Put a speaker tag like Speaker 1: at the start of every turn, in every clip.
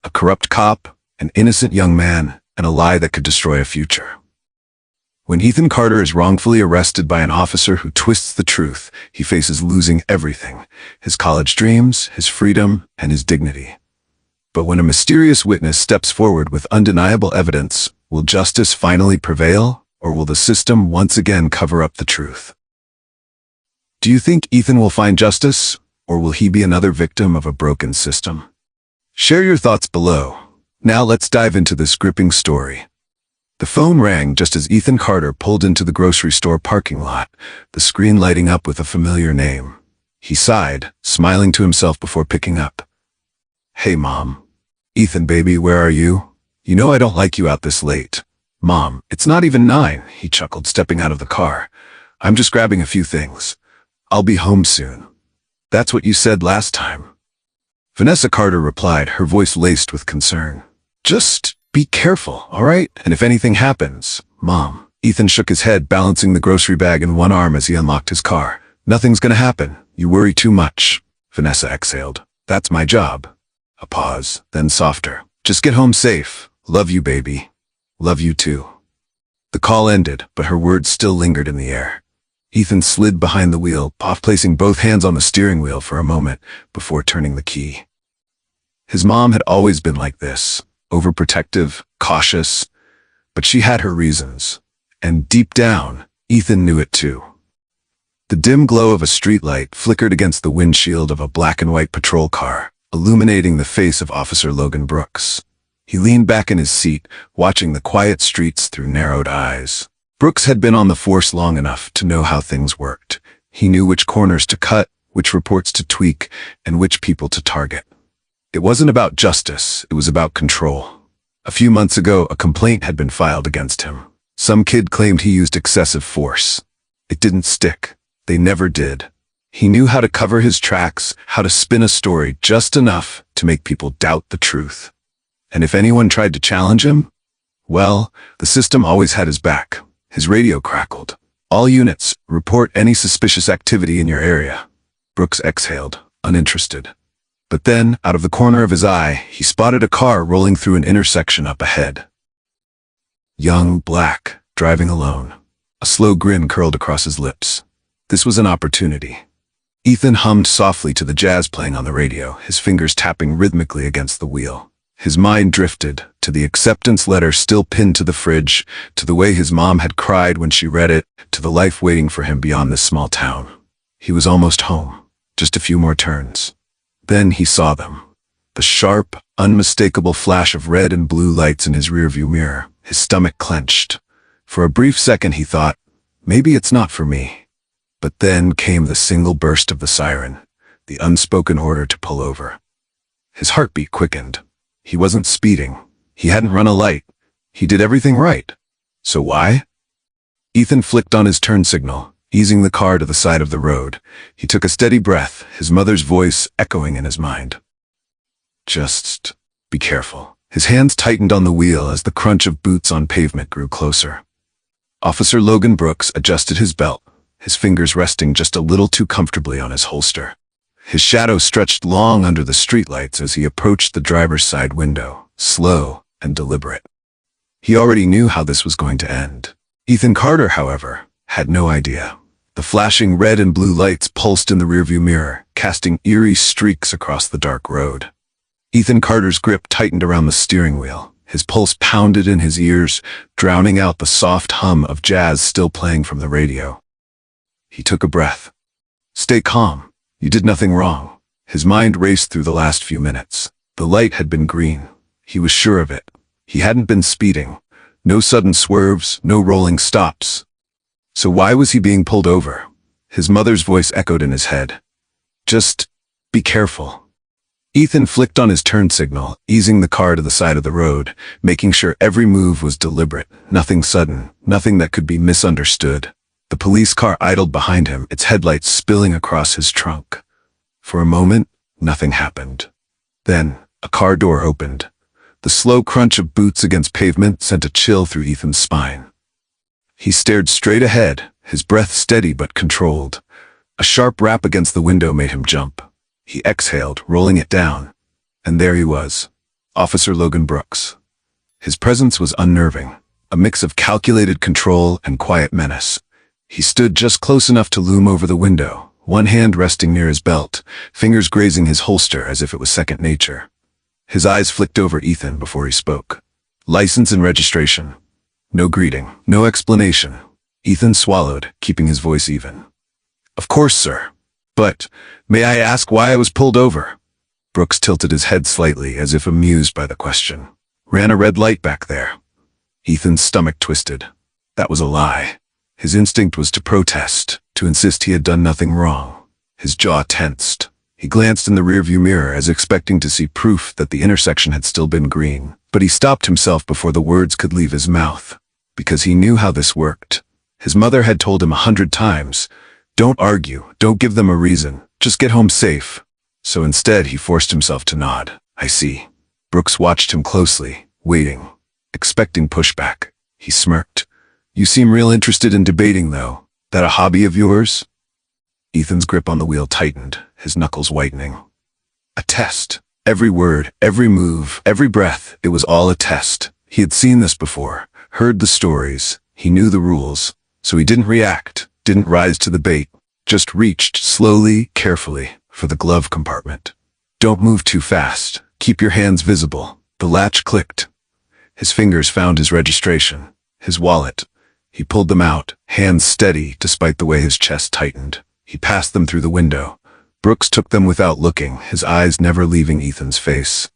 Speaker 1: A corrupt cop, an innocent young man, and a lie that could destroy a future. When Ethan Carter is wrongfully arrested by an officer who twists the truth, he faces losing everything: his college dreams, his freedom, and his dignity. But when a mysterious witness steps forward with undeniable evidence, will justice finally prevail, or will the system once again cover up the truth? Do you think Ethan will find justice, or will he be another victim of a broken system? Share your thoughts below. Now let's dive into this gripping story. The phone rang just as Ethan Carter pulled into the grocery store parking lot, the screen lighting up with a familiar name. He sighed, smiling to himself before picking up. "Hey, Mom." "Ethan, baby, where are you? You know I don't like you out this late." "Mom, it's not even 9, he chuckled, stepping out of the car. "I'm just grabbing a few things. I'll be home soon." "That's what you said last time." Vanessa Carter replied, her voice laced with concern. "Just be careful, all right? And if anything happens..." "Mom." Ethan shook his head, balancing the grocery bag in one arm as he unlocked his car. "Nothing's gonna happen. You worry too much." Vanessa exhaled. "That's my job." A pause, then softer. "Just get home safe. Love you, baby." "Love you too." The call ended, but her words still lingered in the air. Ethan slid behind the wheel, placing both hands on the steering wheel for a moment before turning the key. His mom had always been like this, overprotective, cautious, but she had her reasons. And deep down, Ethan knew it too. The dim glow of a streetlight flickered against the windshield of a black and white patrol car, illuminating the face of Officer Logan Brooks. He leaned back in his seat, watching the quiet streets through narrowed eyes. Brooks had been on the force long enough to know how things worked. He knew which corners to cut, which reports to tweak, and which people to target. It wasn't about justice, it was about control. A few months ago, a complaint had been filed against him. Some kid claimed he used excessive force. It didn't stick. They never did. He knew how to cover his tracks, how to spin a story just enough to make people doubt the truth. And if anyone tried to challenge him, well, the system always had his back. His radio crackled. "All units, report any suspicious activity in your area." Brooks exhaled, uninterested. But then, out of the corner of his eye, he spotted a car rolling through an intersection up ahead. Young, black, driving alone. A slow grin curled across his lips. This was an opportunity. Ethan hummed softly to the jazz playing on the radio, his fingers tapping rhythmically against the wheel. His mind drifted to the acceptance letter still pinned to the fridge, to the way his mom had cried when she read it, to the life waiting for him beyond this small town. He was almost home, just a few more turns. Then he saw them. The sharp, unmistakable flash of red and blue lights in his rearview mirror. His stomach clenched. For a brief second he thought, maybe it's not for me. But then came the single burst of the siren, the unspoken order to pull over. His heartbeat quickened. He wasn't speeding. He hadn't run a light. He did everything right. So why? Ethan flicked on his turn signal, easing the car to the side of the road. He took a steady breath, his mother's voice echoing in his mind. "Just be careful." His hands tightened on the wheel as the crunch of boots on pavement grew closer. Officer Logan Brooks adjusted his belt, his fingers resting just a little too comfortably on his holster. His shadow stretched long under the streetlights as he approached the driver's side window, slow and deliberate. He already knew how this was going to end. Ethan Carter, however, had no idea. The flashing red and blue lights pulsed in the rearview mirror, casting eerie streaks across the dark road. Ethan Carter's grip tightened around the steering wheel. His pulse pounded in his ears, drowning out the soft hum of jazz still playing from the radio. He took a breath. "Stay calm. You did nothing wrong." His mind raced through the last few minutes. The light had been green. He was sure of it. He hadn't been speeding. No sudden swerves, no rolling stops. So why was he being pulled over? His mother's voice echoed in his head. "Just be careful." Ethan flicked on his turn signal, easing the car to the side of the road, making sure every move was deliberate, nothing sudden, nothing that could be misunderstood. The police car idled behind him, its headlights spilling across his trunk. For a moment, nothing happened. Then, a car door opened. The slow crunch of boots against pavement sent a chill through Ethan's spine. He stared straight ahead, his breath steady but controlled. A sharp rap against the window made him jump. He exhaled, rolling it down. And there he was. Officer Logan Brooks. His presence was unnerving, a mix of calculated control and quiet menace. He stood just close enough to loom over the window, one hand resting near his belt, fingers grazing his holster as if it was second nature. His eyes flicked over Ethan before he spoke. License and registration. No greeting, no explanation. Ethan swallowed, keeping his voice even. Of course, sir. But, may I ask why I was pulled over? Brooks tilted his head slightly, as if amused by the question. Ran a red light back there. Ethan's stomach twisted. That was a lie. His instinct was to protest, to insist he had done nothing wrong. His jaw tensed. He glanced in the rearview mirror as expecting to see proof that the intersection had still been green. But he stopped himself before the words could leave his mouth, because he knew how this worked. His mother had told him 100 times, don't argue, don't give them a reason, just get home safe. So instead he forced himself to nod. I see. Brooks watched him closely, waiting, expecting pushback. He smirked. You seem real interested in debating, though. That a hobby of yours? Ethan's grip on the wheel tightened, his knuckles whitening. A test. Every word, every move, every breath, it was all a test. He had seen this before, heard the stories, he knew the rules, so he didn't react, didn't rise to the bait, just reached slowly, carefully, for the glove compartment. Don't move too fast. Keep your hands visible. The latch clicked. His fingers found his registration, his wallet. He pulled them out, hands steady despite the way his chest tightened. He passed them through the window. Brooks took them without looking, his eyes never leaving Ethan's face.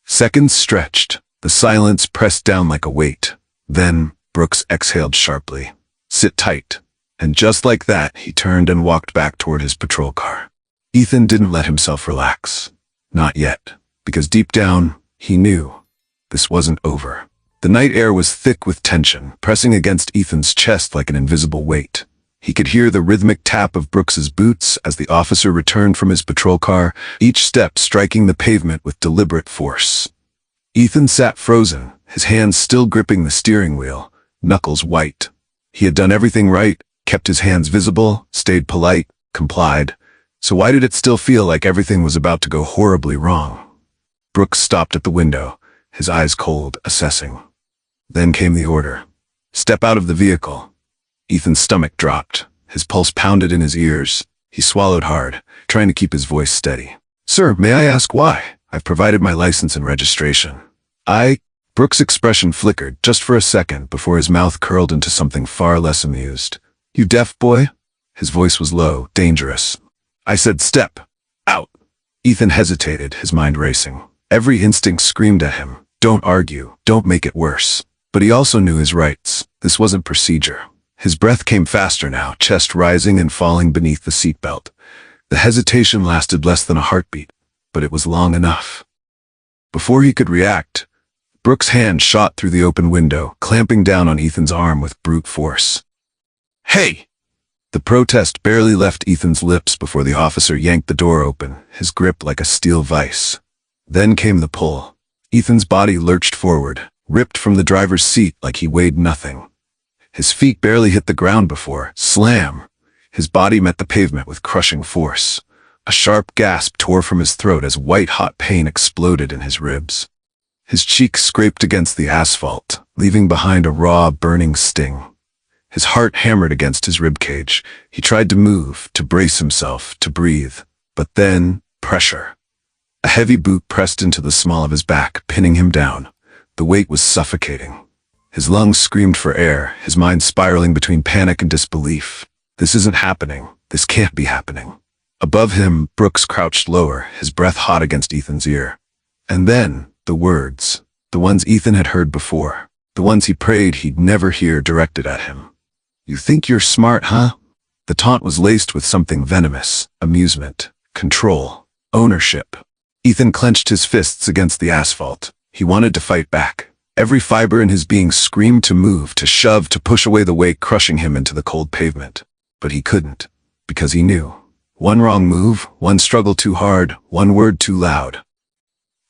Speaker 1: Seconds stretched. The silence pressed down like a weight. Then, Brooks exhaled sharply. Sit tight. And just like that, he turned and walked back toward his patrol car. Ethan didn't let himself relax. Not yet. Because deep down, he knew this wasn't over. The night air was thick with tension, pressing against Ethan's chest like an invisible weight. He could hear the rhythmic tap of Brooks's boots as the officer returned from his patrol car, each step striking the pavement with deliberate force. Ethan sat frozen, his hands still gripping the steering wheel, knuckles white. He had done everything right, kept his hands visible, stayed polite, complied. So why did it still feel like everything was about to go horribly wrong? Brooks stopped at the window, his eyes cold, assessing. Then came the order. Step out of the vehicle. Ethan's stomach dropped. His pulse pounded in his ears. He swallowed hard, trying to keep his voice steady. Sir, may I ask why? I've provided my license and registration. Brooks' expression flickered just for a second before his mouth curled into something far less amused. You deaf, boy? His voice was low, dangerous. I said step. Out. Ethan hesitated, his mind racing. Every instinct screamed at him. Don't argue. Don't make it worse. But he also knew his rights. This wasn't procedure. His breath came faster now, chest rising and falling beneath the seatbelt. The hesitation lasted less than a heartbeat, but it was long enough. Before he could react, Brooks' hand shot through the open window, clamping down on Ethan's arm with brute force. Hey! The protest barely left Ethan's lips before the officer yanked the door open, his grip like a steel vice. Then came the pull. Ethan's body lurched forward, ripped from the driver's seat like he weighed nothing. His feet barely hit the ground before, slam! His body met the pavement with crushing force. A sharp gasp tore from his throat as white-hot pain exploded in his ribs. His cheeks scraped against the asphalt, leaving behind a raw, burning sting. His heart hammered against his ribcage. He tried to move, to brace himself, to breathe. But then, pressure. A heavy boot pressed into the small of his back, pinning him down. The weight was suffocating. His lungs screamed for air, his mind spiraling between panic and disbelief. This isn't happening. This can't be happening. Above him, Brooks crouched lower, his breath hot against Ethan's ear. And then, the words. The ones Ethan had heard before. The ones he prayed he'd never hear directed at him. You think you're smart, huh? The taunt was laced with something venomous. Amusement. Control. Ownership. Ethan clenched his fists against the asphalt. He wanted to fight back. Every fiber in his being screamed to move, to shove, to push away the weight crushing him into the cold pavement. But he couldn't, because he knew. One wrong move, one struggle too hard, one word too loud.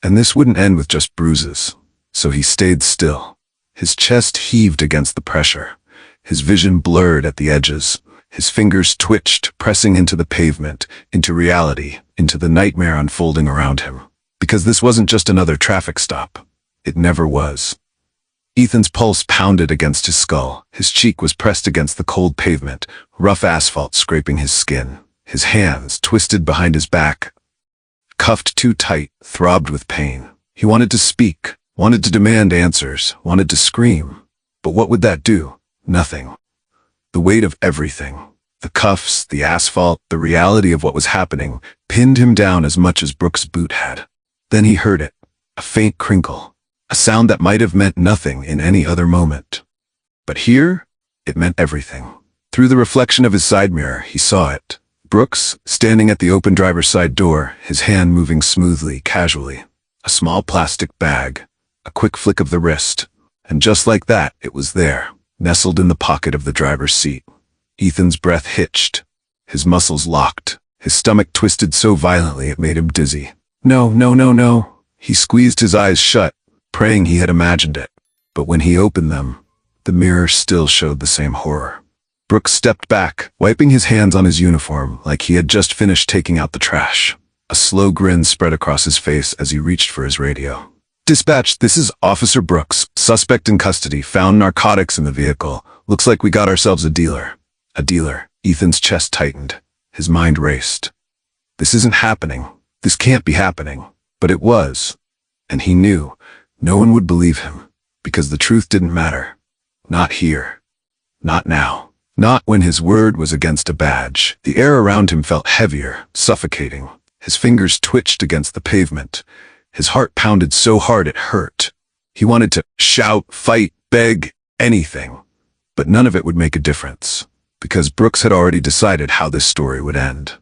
Speaker 1: And this wouldn't end with just bruises. So he stayed still. His chest heaved against the pressure. His vision blurred at the edges. His fingers twitched, pressing into the pavement, into reality, into the nightmare unfolding around him. Because this wasn't just another traffic stop. It never was. Ethan's pulse pounded against his skull. His cheek was pressed against the cold pavement, rough asphalt scraping his skin. His hands, twisted behind his back, cuffed too tight, throbbed with pain. He wanted to speak, wanted to demand answers, wanted to scream. But what would that do? Nothing. The weight of everything, the cuffs, the asphalt, the reality of what was happening, pinned him down as much as Brooks' boot had. Then he heard it, a faint crinkle, a sound that might have meant nothing in any other moment. But here, it meant everything. Through the reflection of his side mirror, he saw it. Brooks, standing at the open driver's side door, his hand moving smoothly, casually. A small plastic bag, a quick flick of the wrist, and just like that, it was there, nestled in the pocket of the driver's seat. Ethan's breath hitched, his muscles locked, his stomach twisted so violently it made him dizzy. No, no, no, no. He squeezed his eyes shut, praying he had imagined it. But when he opened them, the mirror still showed the same horror. Brooks stepped back, wiping his hands on his uniform like he had just finished taking out the trash. A slow grin spread across his face as he reached for his radio. "Dispatch, this is Officer Brooks. Suspect in custody. Found narcotics in the vehicle. Looks like we got ourselves a dealer." A dealer. Ethan's chest tightened. His mind raced. This isn't happening. This can't be happening. But it was. And he knew no one would believe him, because the truth didn't matter. Not here. Not now. Not when his word was against a badge. The air around him felt heavier, suffocating. His fingers twitched against the pavement. His heart pounded so hard it hurt. He wanted to shout, fight, beg, anything. But none of it would make a difference, because Brooks had already decided how this story would end.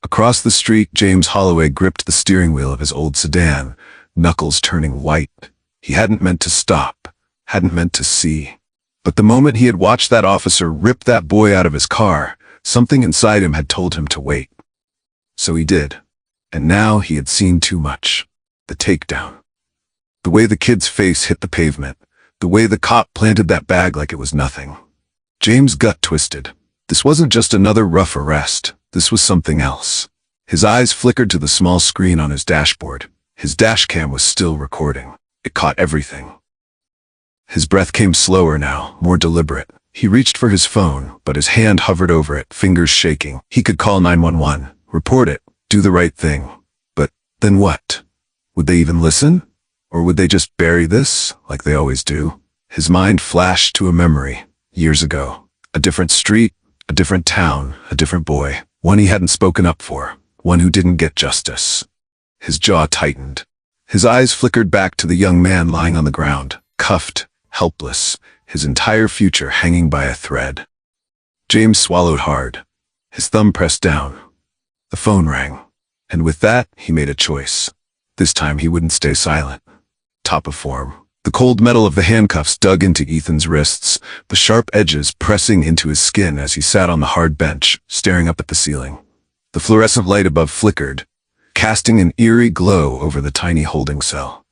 Speaker 1: Across the street, James Holloway gripped the steering wheel of his old sedan, knuckles turning white. He hadn't meant to stop, hadn't meant to see. But the moment he had watched that officer rip that boy out of his car, something inside him had told him to wait. So he did. And now he had seen too much. The takedown. The way the kid's face hit the pavement. The way the cop planted that bag like it was nothing. James' gut twisted. This wasn't just another rough arrest. This was something else. His eyes flickered to the small screen on his dashboard. His dash cam was still recording. It caught everything. His breath came slower now, more deliberate. He reached for his phone, but his hand hovered over it, fingers shaking. He could call 911, report it, do the right thing. But then what? Would they even listen? Or would they just bury this, like they always do? His mind flashed to a memory, years ago. A different street, a different town, a different boy. One he hadn't spoken up for, one who didn't get justice. His jaw tightened. His eyes flickered back to the young man lying on the ground, cuffed, helpless, his entire future hanging by a thread. James swallowed hard. His thumb pressed down. The phone rang. And with that, he made a choice. This time he wouldn't stay silent. Top of form. The cold metal of the handcuffs dug into Ethan's wrists, the sharp edges pressing into his skin as he sat on the hard bench, staring up at the ceiling. The fluorescent light above flickered, casting an eerie glow over the tiny holding cell.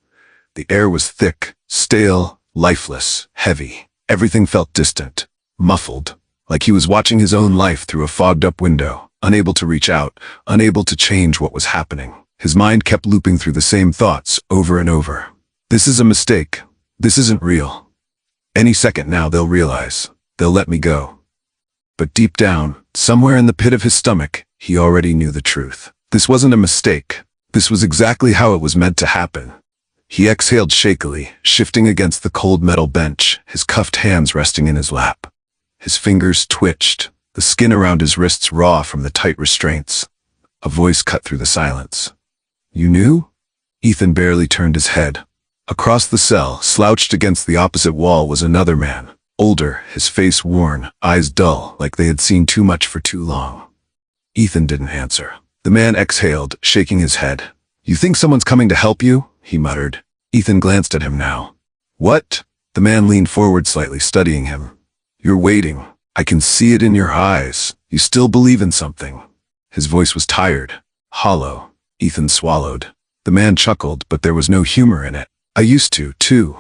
Speaker 1: The air was thick, stale, lifeless, heavy. Everything felt distant, muffled, like he was watching his own life through a fogged-up window, unable to reach out, unable to change what was happening. His mind kept looping through the same thoughts over and over. This is a mistake. This isn't real. Any second now they'll realize. They'll let me go. But deep down, somewhere in the pit of his stomach, he already knew the truth. This wasn't a mistake. This was exactly how it was meant to happen. He exhaled shakily, shifting against the cold metal bench, his cuffed hands resting in his lap. His fingers twitched, the skin around his wrists raw from the tight restraints. A voice cut through the silence. "You knew?" Ethan barely turned his head. Across the cell, slouched against the opposite wall, was another man. Older, his face worn, eyes dull, like they had seen too much for too long. Ethan didn't answer. The man exhaled, shaking his head. "You think someone's coming to help you?" he muttered. Ethan glanced at him now. "What?" The man leaned forward slightly, studying him. "You're waiting. I can see it in your eyes. You still believe in something." His voice was tired, hollow. Ethan swallowed. The man chuckled, but there was no humor in it. "I used to, too."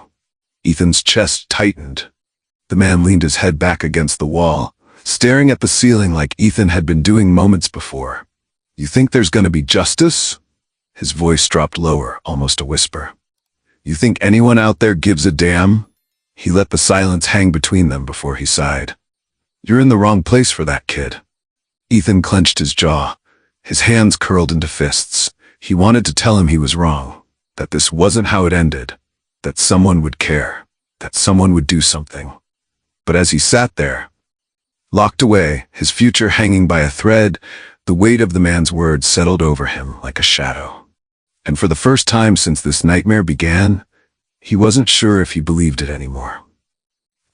Speaker 1: Ethan's chest tightened. The man leaned his head back against the wall, staring at the ceiling like Ethan had been doing moments before. "You think there's gonna be justice?" His voice dropped lower, almost a whisper. You think anyone out there gives a damn? He let the silence hang between them before he sighed. You're in the wrong place for that, kid. Ethan clenched his jaw. His hands curled into fists. He wanted to tell him he was wrong, that this wasn't how it ended, that someone would care, that someone would do something. But as he sat there, locked away, his future hanging by a thread, the weight of the man's words settled over him like a shadow. And for the first time since this nightmare began, he wasn't sure if he believed it anymore.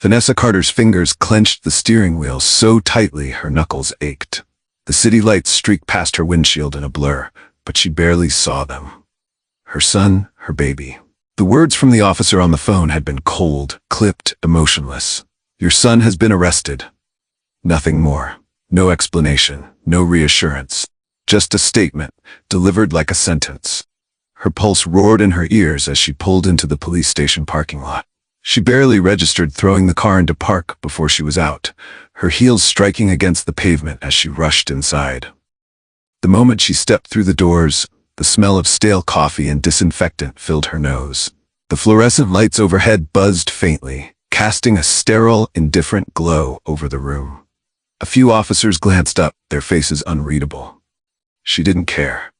Speaker 1: Vanessa Carter's fingers clenched the steering wheel so tightly her knuckles ached. The city lights streaked past her windshield in a blur, but she barely saw them. Her son, her baby. The words from the officer on the phone had been cold, clipped, emotionless. Your son has been arrested. Nothing more. No explanation, no reassurance. Just a statement, delivered like a sentence. Her pulse roared in her ears as she pulled into the police station parking lot. She barely registered throwing the car into park before she was out, her heels striking against the pavement as she rushed inside. The moment she stepped through the doors, the smell of stale coffee and disinfectant filled her nose. The fluorescent lights overhead buzzed faintly, casting a sterile, indifferent glow over the room. A few officers glanced up, their faces unreadable. She didn't care.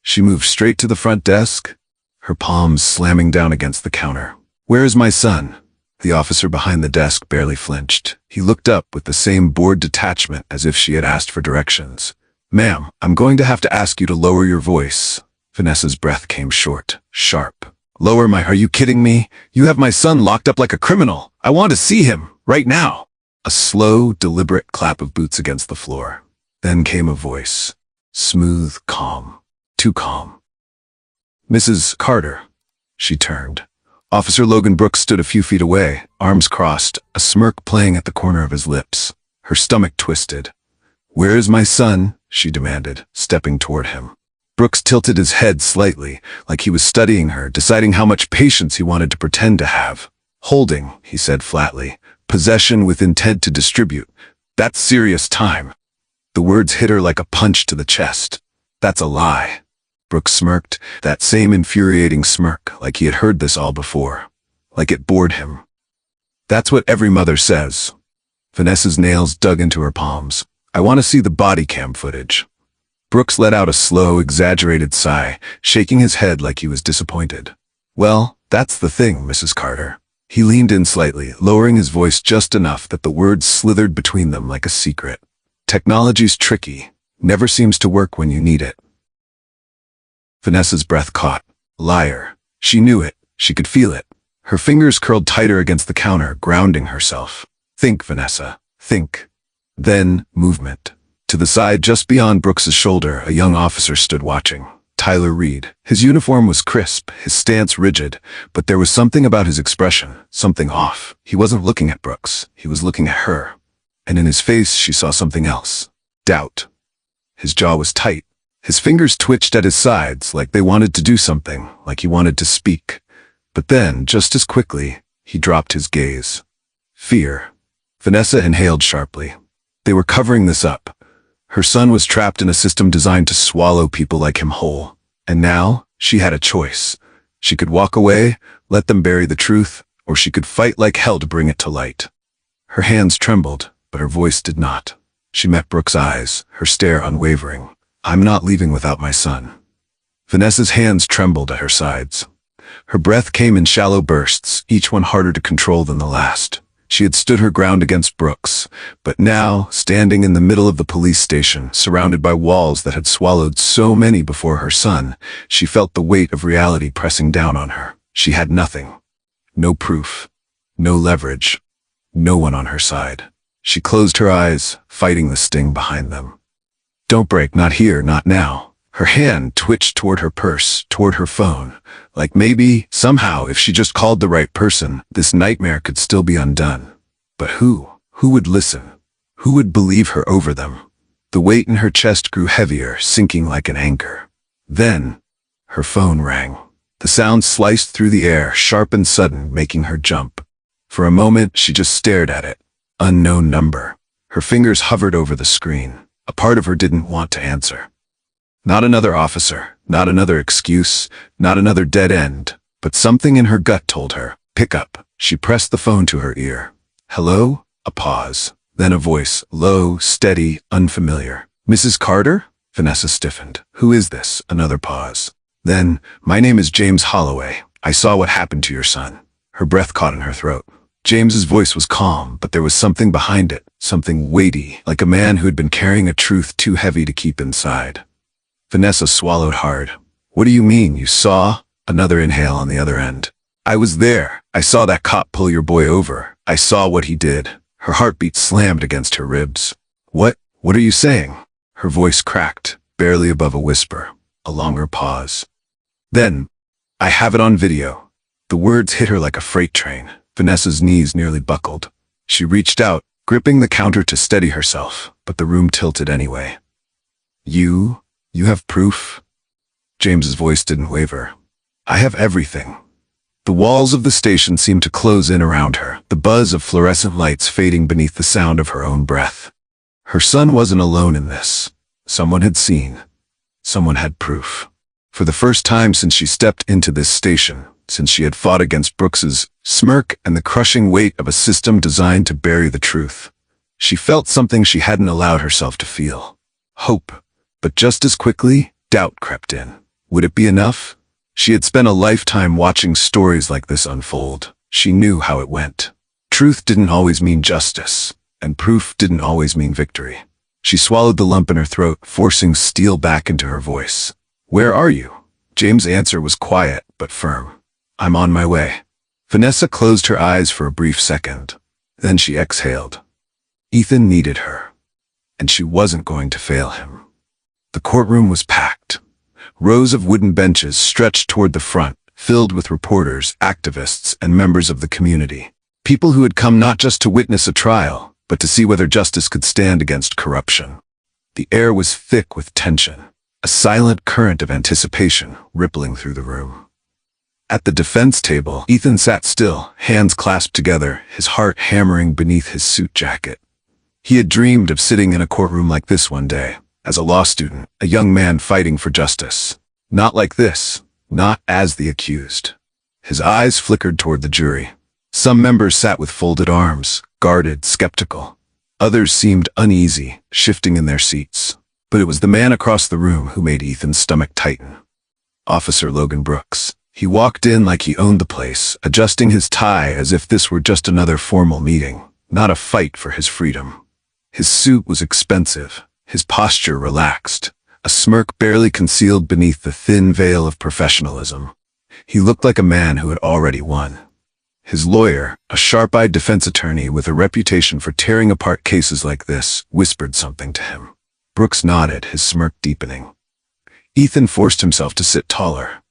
Speaker 1: She moved straight to the front desk, her palms slamming down against the counter. Where is my son? The officer behind the desk barely flinched. He looked up with the same bored detachment as if she had asked for directions. Ma'am, I'm going to have to ask you to lower your voice. Vanessa's breath came short, sharp. Lower my— Are you kidding me? You have my son locked up like a criminal. I want to see him, right now. A slow, deliberate clap of boots against the floor. Then came a voice. Smooth, calm. Too calm. Mrs. Carter. She turned. Officer Logan Brooks stood a few feet away, arms crossed, a smirk playing at the corner of his lips. Her stomach twisted. Where is my son? She demanded, stepping toward him. Brooks tilted his head slightly, like he was studying her, deciding how much patience he wanted to pretend to have. Holding, he said flatly. Possession with intent to distribute. That's serious time. The words hit her like a punch to the chest. That's a lie. Brooks smirked, that same infuriating smirk, like he had heard this all before. Like it bored him. That's what every mother says. Vanessa's nails dug into her palms. I want to see the body cam footage. Brooks let out a slow, exaggerated sigh, shaking his head like he was disappointed. Well, that's the thing, Mrs. Carter. He leaned in slightly, lowering his voice just enough that the words slithered between them like a secret. Technology's tricky, never seems to work when you need it. Vanessa's breath caught. Liar. She knew it. She could feel it. Her fingers curled tighter against the counter, grounding herself. Think, Vanessa. Think. Then, movement. To the side, just beyond Brooks's shoulder, a young officer stood watching. Tyler Reed. His uniform was crisp, his stance rigid, but there was something about his expression, something off. He wasn't looking at Brooks. He was looking at her. And in his face, she saw something else. Doubt. His jaw was tight. His fingers twitched at his sides like they wanted to do something, like he wanted to speak. But then, just as quickly, he dropped his gaze. Fear. Vanessa inhaled sharply. They were covering this up. Her son was trapped in a system designed to swallow people like him whole. And now, she had a choice. She could walk away, let them bury the truth, or she could fight like hell to bring it to light. Her hands trembled, but her voice did not. She met Brooks' eyes, her stare unwavering. I'm not leaving without my son. Vanessa's hands trembled at her sides. Her breath came in shallow bursts, each one harder to control than the last. She had stood her ground against Brooks, but now, standing in the middle of the police station, surrounded by walls that had swallowed so many before her son, she felt the weight of reality pressing down on her. She had nothing. No proof. No leverage. No one on her side. She closed her eyes, fighting the sting behind them. Don't break, not here, not now. Her hand twitched toward her purse, toward her phone, like maybe, somehow, if she just called the right person, this nightmare could still be undone. But who? Who would listen? Who would believe her over them? The weight in her chest grew heavier, sinking like an anchor. Then, her phone rang. The sound sliced through the air, sharp and sudden, making her jump. For a moment, she just stared at it. Unknown number. Her fingers hovered over the screen. A part of her didn't want to answer. Not another officer, not another excuse, not another dead end, but something in her gut told her, pick up. She pressed the phone to her ear. Hello? A pause. Then a voice, low, steady, unfamiliar. Mrs. Carter? Vanessa stiffened. Who is this? Another pause. Then, my name is James Holloway. I saw what happened to your son. Her breath caught in her throat. James's voice was calm, but there was something behind it, something weighty, like a man who had been carrying a truth too heavy to keep inside. Vanessa swallowed hard. What do you mean, you saw? Another inhale on the other end. I was there. I saw that cop pull your boy over. I saw what he did. Her heartbeat slammed against her ribs. What are you saying? Her voice cracked, barely above a whisper. A longer pause. Then, I have it on video. The words hit her like a freight train. Vanessa's knees nearly buckled. She reached out, gripping the counter to steady herself, but the room tilted anyway. You have proof? James's voice didn't waver. I have everything. The walls of the station seemed to close in around her, the buzz of fluorescent lights fading beneath the sound of her own breath. Her son wasn't alone in this. Someone had seen. Someone had proof. For the first time since she stepped into this station, since she had fought against Brooks's smirk and the crushing weight of a system designed to bury the truth, she felt something she hadn't allowed herself to feel. Hope. But just as quickly, doubt crept in. Would it be enough? She had spent a lifetime watching stories like this unfold. She knew how it went. Truth didn't always mean justice, and proof didn't always mean victory. She swallowed the lump in her throat, forcing steel back into her voice. Where are you? James' answer was quiet but firm. I'm on my way. Vanessa closed her eyes for a brief second. Then she exhaled. Ethan needed her, and she wasn't going to fail him. The courtroom was packed. Rows of wooden benches stretched toward the front, filled with reporters, activists, and members of the community. People who had come not just to witness a trial, but to see whether justice could stand against corruption. The air was thick with tension, a silent current of anticipation rippling through the room. At the defense table, Ethan sat still, hands clasped together, his heart hammering beneath his suit jacket. He had dreamed of sitting in a courtroom like this one day. As a law student, a young man fighting for justice. Not like this, not as the accused. His eyes flickered toward the jury. Some members sat with folded arms, guarded, skeptical. Others seemed uneasy, shifting in their seats. But it was the man across the room who made Ethan's stomach tighten. Officer Logan Brooks. He walked in like he owned the place, adjusting his tie as if this were just another formal meeting, not a fight for his freedom. His suit was expensive. His posture relaxed, a smirk barely concealed beneath the thin veil of professionalism. He looked like a man who had already won. His lawyer, a sharp-eyed defense attorney with a reputation for tearing apart cases like this, whispered something to him. Brooks nodded, his smirk deepening. Ethan forced himself to sit taller.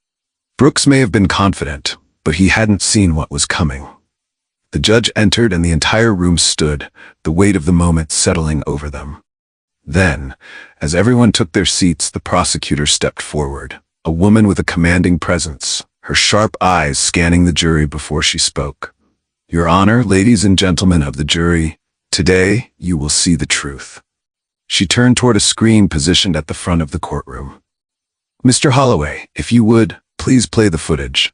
Speaker 1: Brooks may have been confident, but he hadn't seen what was coming. The judge entered and the entire room stood, the weight of the moment settling over them. Then, as everyone took their seats, the prosecutor stepped forward, a woman with a commanding presence, her sharp eyes scanning the jury before she spoke. Your Honor, ladies and gentlemen of the jury, today you will see the truth. She turned toward a screen positioned at the front of the courtroom. Mr. Holloway, if you would, please play the footage.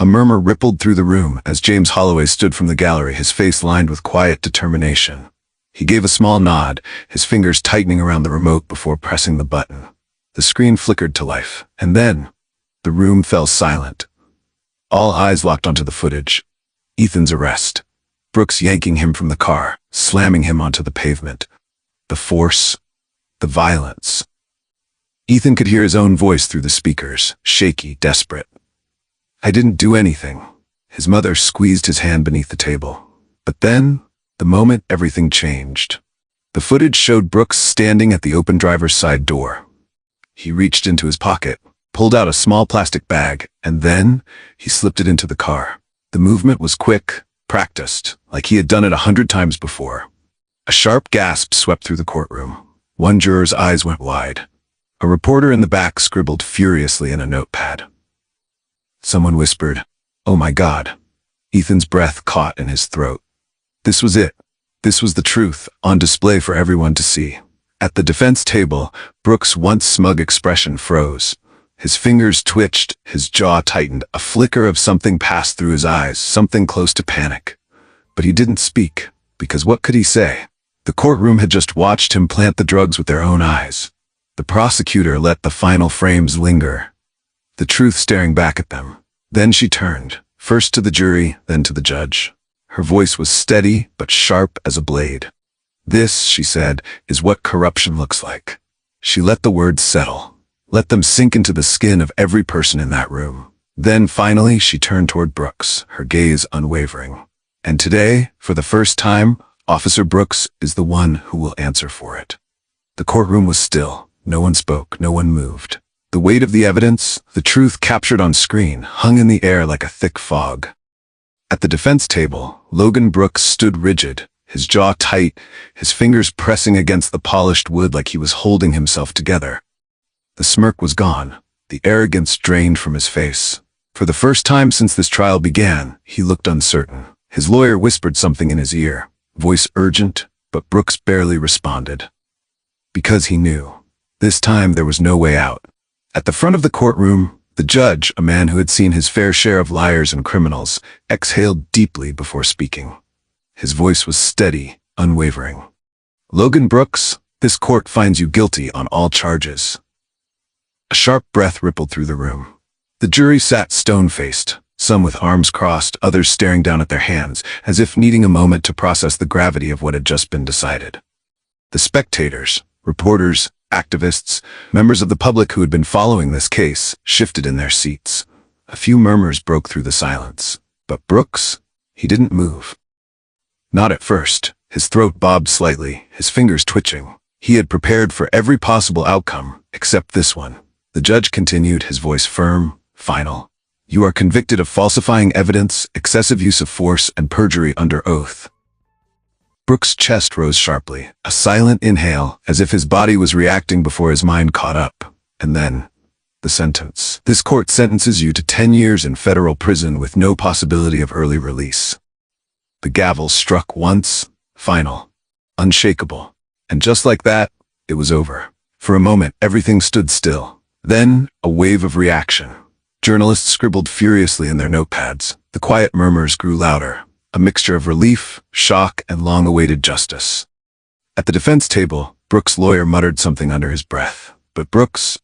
Speaker 1: A murmur rippled through the room as James Holloway stood from the gallery, his face lined with quiet determination. He gave a small nod, his fingers tightening around the remote before pressing the button. The screen flickered to life, and then the room fell silent. All eyes locked onto the footage. Ethan's arrest. Brooks yanking him from the car, slamming him onto the pavement. The force, the violence. Ethan could hear his own voice through the speakers, shaky, desperate. I didn't do anything. His mother squeezed his hand beneath the table. But then, the moment everything changed. The footage showed Brooks standing at the open driver's side door. He reached into his pocket, pulled out a small plastic bag, and then he slipped it into the car. The movement was quick, practiced, like he had done it 100 times before. A sharp gasp swept through the courtroom. One juror's eyes went wide. A reporter in the back scribbled furiously in a notepad. Someone whispered, "Oh my God." Ethan's breath caught in his throat. This was it. This was the truth, on display for everyone to see. At the defense table, Brooks' once smug expression froze. His fingers twitched, his jaw tightened, a flicker of something passed through his eyes, something close to panic. But he didn't speak, because what could he say? The courtroom had just watched him plant the drugs with their own eyes. The prosecutor let the final frames linger, the truth staring back at them. Then she turned, first to the jury, then to the judge. Her voice was steady, but sharp as a blade. "This," she said, "is what corruption looks like." She let the words settle. Let them sink into the skin of every person in that room. Then finally she turned toward Brooks, her gaze unwavering. And today, for the first time, Officer Brooks is the one who will answer for it. The courtroom was still. No one spoke, no one moved. The weight of the evidence, the truth captured on screen, hung in the air like a thick fog. At the defense table, Logan Brooks stood rigid, his jaw tight, his fingers pressing against the polished wood like he was holding himself together. The smirk was gone, the arrogance drained from his face. For the first time since this trial began, he looked uncertain. His lawyer whispered something in his ear, voice urgent, but Brooks barely responded. Because he knew. This time there was no way out. At the front of the courtroom, the judge, a man who had seen his fair share of liars and criminals, exhaled deeply before speaking. His voice was steady, unwavering. "Logan Brooks, this court finds you guilty on all charges." A sharp breath rippled through the room. The jury sat stone-faced, some with arms crossed, others staring down at their hands, as if needing a moment to process the gravity of what had just been decided. The spectators, reporters, activists, members of the public who had been following this case, shifted in their seats. A few murmurs broke through the silence. But Brooks, he didn't move. Not at first. His throat bobbed slightly, his fingers twitching. He had prepared for every possible outcome, except this one. The judge continued, his voice firm, final. "You are convicted of falsifying evidence, excessive use of force, and perjury under oath." Brooks' chest rose sharply, a silent inhale, as if his body was reacting before his mind caught up. And then, the sentence. "This court sentences you to 10 years in federal prison with no possibility of early release." The gavel struck once, final, unshakable. And just like that, it was over. For a moment, everything stood still. Then, a wave of reaction. Journalists scribbled furiously in their notepads. The quiet murmurs grew louder, a mixture of relief, shock, and long-awaited justice. At the defense table, Brooks' lawyer muttered something under his breath. But Brooks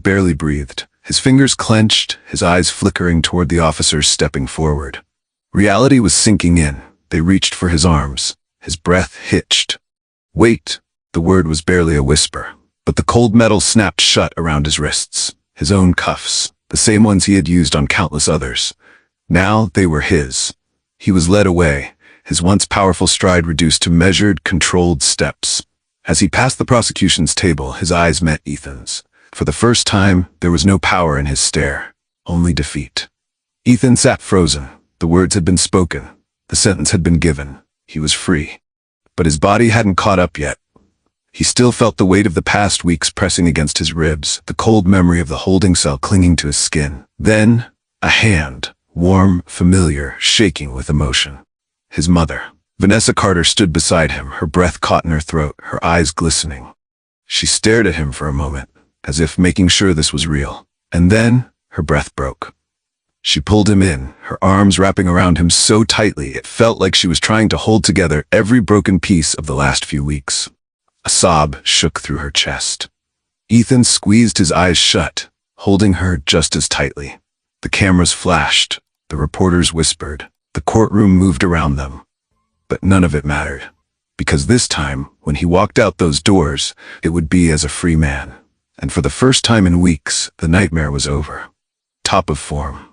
Speaker 1: barely breathed, his fingers clenched, his eyes flickering toward the officers stepping forward. Reality was sinking in. They reached for his arms. His breath hitched. "Wait!" The word was barely a whisper. But the cold metal snapped shut around his wrists. His own cuffs, the same ones he had used on countless others. Now they were his. He was led away, his once powerful stride reduced to measured, controlled steps. As he passed the prosecution's table, his eyes met Ethan's. For the first time, there was no power in his stare, only defeat. Ethan sat frozen. The words had been spoken. The sentence had been given. He was free. But his body hadn't caught up yet. He still felt the weight of the past weeks pressing against his ribs, the cold memory of the holding cell clinging to his skin. Then, a hand, warm, familiar, shaking with emotion. His mother. Vanessa Carter stood beside him, her breath caught in her throat, her eyes glistening. She stared at him for a moment, as if making sure this was real. And then, her breath broke. She pulled him in, her arms wrapping around him so tightly it felt like she was trying to hold together every broken piece of the last few weeks. A sob shook through her chest. Ethan squeezed his eyes shut, holding her just as tightly. The cameras flashed, the reporters whispered, the courtroom moved around them. But none of it mattered. Because this time, when he walked out those doors, it would be as a free man. And for the first time in weeks, the nightmare was over. Top of form.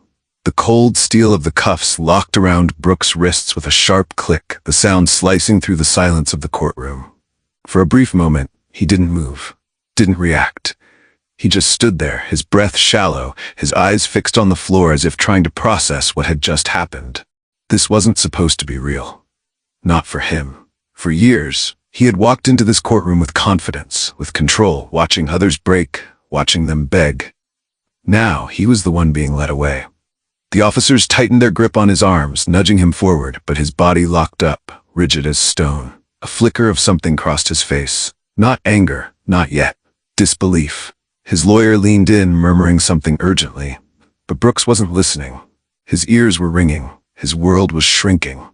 Speaker 1: The cold steel of the cuffs locked around Brooks' wrists with a sharp click, the sound slicing through the silence of the courtroom. For a brief moment, he didn't move, didn't react. He just stood there, his breath shallow, his eyes fixed on the floor as if trying to process what had just happened. This wasn't supposed to be real. Not for him. For years, he had walked into this courtroom with confidence, with control, watching others break, watching them beg. Now, he was the one being led away. The officers tightened their grip on his arms, nudging him forward, but his body locked up, rigid as stone. A flicker of something crossed his face. Not anger, not yet. Disbelief. His lawyer leaned in, murmuring something urgently. But Brooks wasn't listening. His ears were ringing. His world was shrinking.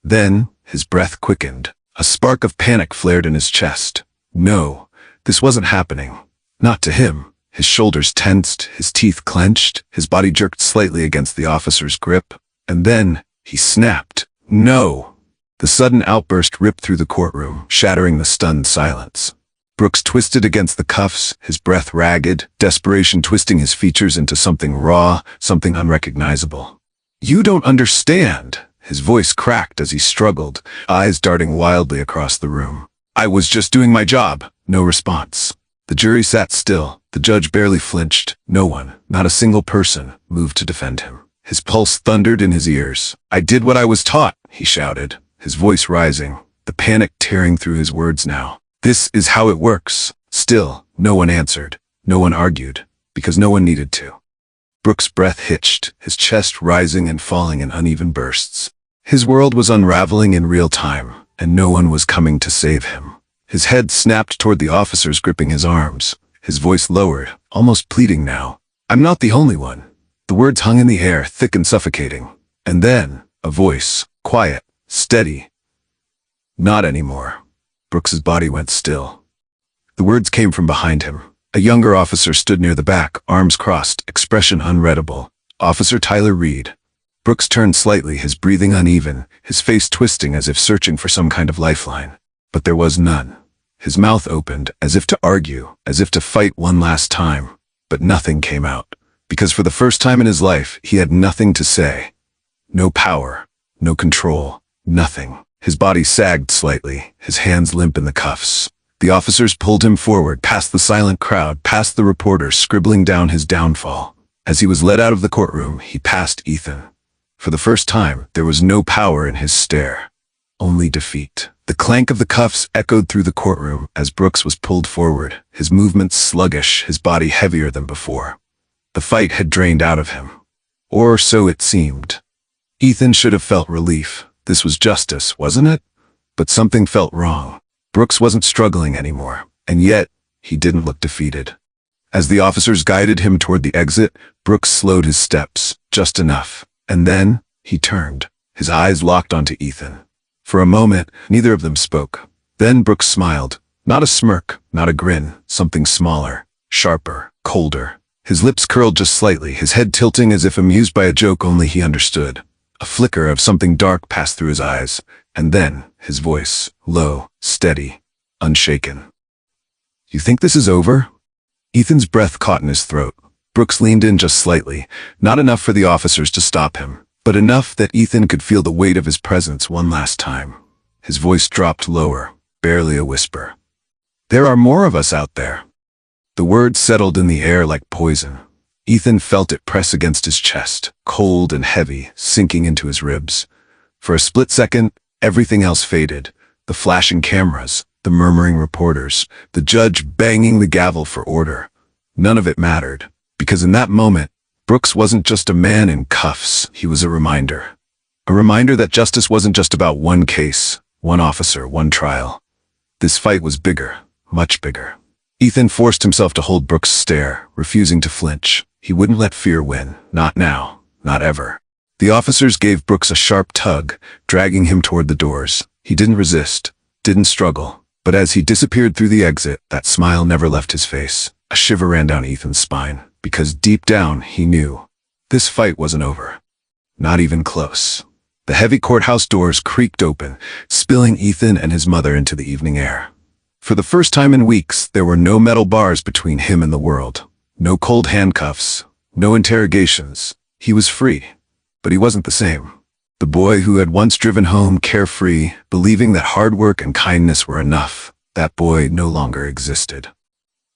Speaker 1: Then, his breath quickened. A spark of panic flared in his chest. No, this wasn't happening. Not to him. His shoulders tensed, his teeth clenched, his body jerked slightly against the officer's grip. And then, he snapped. No! The sudden outburst ripped through the courtroom, shattering the stunned silence. Brooks twisted against the cuffs, his breath ragged, desperation twisting his features into something raw, something unrecognizable. "You don't understand." His voice cracked as he struggled, eyes darting wildly across the room. "I was just doing my job." No response. The jury sat still. The judge barely flinched. No one, not a single person, moved to defend him. His pulse thundered in his ears. "I did what I was taught," he shouted, his voice rising, the panic tearing through his words now. "This is how it works." Still, no one answered. No one argued, because no one needed to. Brooks' breath hitched, his chest rising and falling in uneven bursts. His world was unraveling in real time, and no one was coming to save him. His head snapped toward the officers gripping his arms. His voice lowered, almost pleading now. "I'm not the only one." The words hung in the air, thick and suffocating. And then, a voice, quiet, steady. "Not anymore." Brooks's body went still. The words came from behind him. A younger officer stood near the back, arms crossed, expression unreadable. Officer Tyler Reed. Brooks turned slightly, his breathing uneven, his face twisting as if searching for some kind of lifeline. But there was none. His mouth opened, as if to argue, as if to fight one last time. But nothing came out. Because for the first time in his life, he had nothing to say. No power, no control, nothing. His body sagged slightly, his hands limp in the cuffs. The officers pulled him forward, past the silent crowd, past the reporters scribbling down his downfall. As he was led out of the courtroom, he passed Ethan. For the first time, there was no power in his stare. Only defeat. The clank of the cuffs echoed through the courtroom as Brooks was pulled forward, his movements sluggish, his body heavier than before. The fight had drained out of him. Or so it seemed. Ethan should have felt relief. This was justice, wasn't it? But something felt wrong. Brooks wasn't struggling anymore, and yet, he didn't look defeated. As the officers guided him toward the exit, Brooks slowed his steps, just enough. And then, he turned, his eyes locked onto Ethan. For a moment, neither of them spoke. Then Brooks smiled. Not a smirk, not a grin, something smaller, sharper, colder. His lips curled just slightly, his head tilting as if amused by a joke only he understood. A flicker of something dark passed through his eyes, and then, his voice, low, steady, unshaken. "You think this is over?" Ethan's breath caught in his throat. Brooks leaned in just slightly, not enough for the officers to stop him, but enough that Ethan could feel the weight of his presence one last time. His voice dropped lower, barely a whisper. "There are more of us out there." The words settled in the air like poison. Ethan felt it press against his chest, cold and heavy, sinking into his ribs. For a split second, everything else faded. The flashing cameras, the murmuring reporters, the judge banging the gavel for order. None of it mattered, because in that moment, Brooks wasn't just a man in cuffs, he was a reminder. A reminder that justice wasn't just about one case, one officer, one trial. This fight was bigger, much bigger. Ethan forced himself to hold Brooks' stare, refusing to flinch. He wouldn't let fear win, not now, not ever. The officers gave Brooks a sharp tug, dragging him toward the doors. He didn't resist, didn't struggle, but as he disappeared through the exit, that smile never left his face. A shiver ran down Ethan's spine, because deep down, he knew. This fight wasn't over. Not even close. The heavy courthouse doors creaked open, spilling Ethan and his mother into the evening air. For the first time in weeks, there were no metal bars between him and the world. No cold handcuffs, no interrogations. He was free, but he wasn't the same. The boy who had once driven home carefree, believing that hard work and kindness were enough, that boy no longer existed.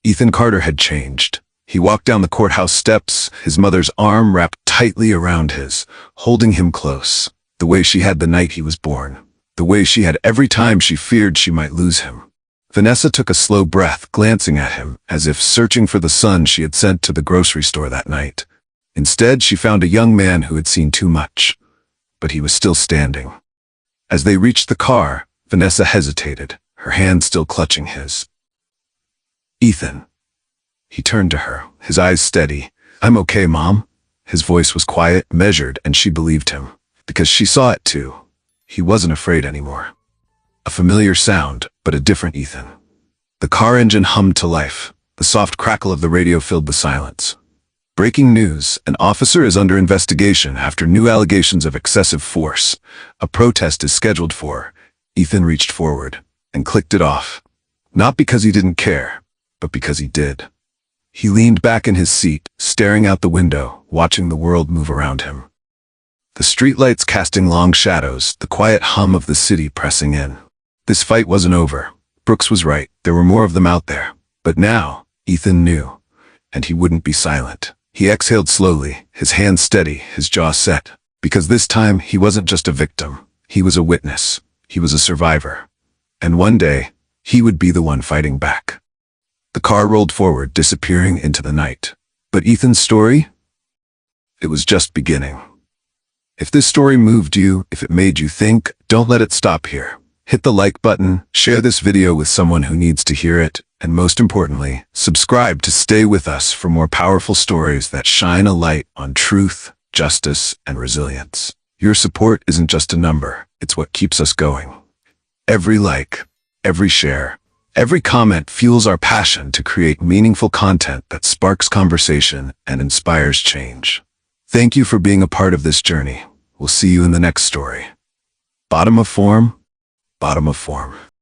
Speaker 1: Ethan Carter had changed. He walked down the courthouse steps, his mother's arm wrapped tightly around his, holding him close, the way she had the night he was born, the way she had every time she feared she might lose him. Vanessa took a slow breath, glancing at him, as if searching for the son she had sent to the grocery store that night. Instead, she found a young man who had seen too much. But he was still standing. As they reached the car, Vanessa hesitated, her hand still clutching his. Ethan. He turned to her, his eyes steady. I'm okay, Mom. His voice was quiet, measured, and she believed him. Because she saw it too. He wasn't afraid anymore. A familiar sound, but a different Ethan. The car engine hummed to life. The soft crackle of the radio filled the silence. Breaking news, an officer is under investigation after new allegations of excessive force. A protest is scheduled for. Ethan reached forward and clicked it off. Not because he didn't care, but because he did. He leaned back in his seat, staring out the window, watching the world move around him. The streetlights casting long shadows, the quiet hum of the city pressing in. This fight wasn't over. Brooks was right, there were more of them out there. But now, Ethan knew, and he wouldn't be silent. He exhaled slowly, his hands steady, his jaw set. Because this time, he wasn't just a victim. He was a witness. He was a survivor. And one day, he would be the one fighting back. The car rolled forward, disappearing into the night. But Ethan's story? It was just beginning. If this story moved you, if it made you think, don't let it stop here. Hit the like button, share this video with someone who needs to hear it, and most importantly, subscribe to stay with us for more powerful stories that shine a light on truth, justice, and resilience. Your support isn't just a number, it's what keeps us going. Every like, every share, every comment fuels our passion to create meaningful content that sparks conversation and inspires change. Thank you for being a part of this journey. We'll see you in the next story. Bottom of form. Bottom of form.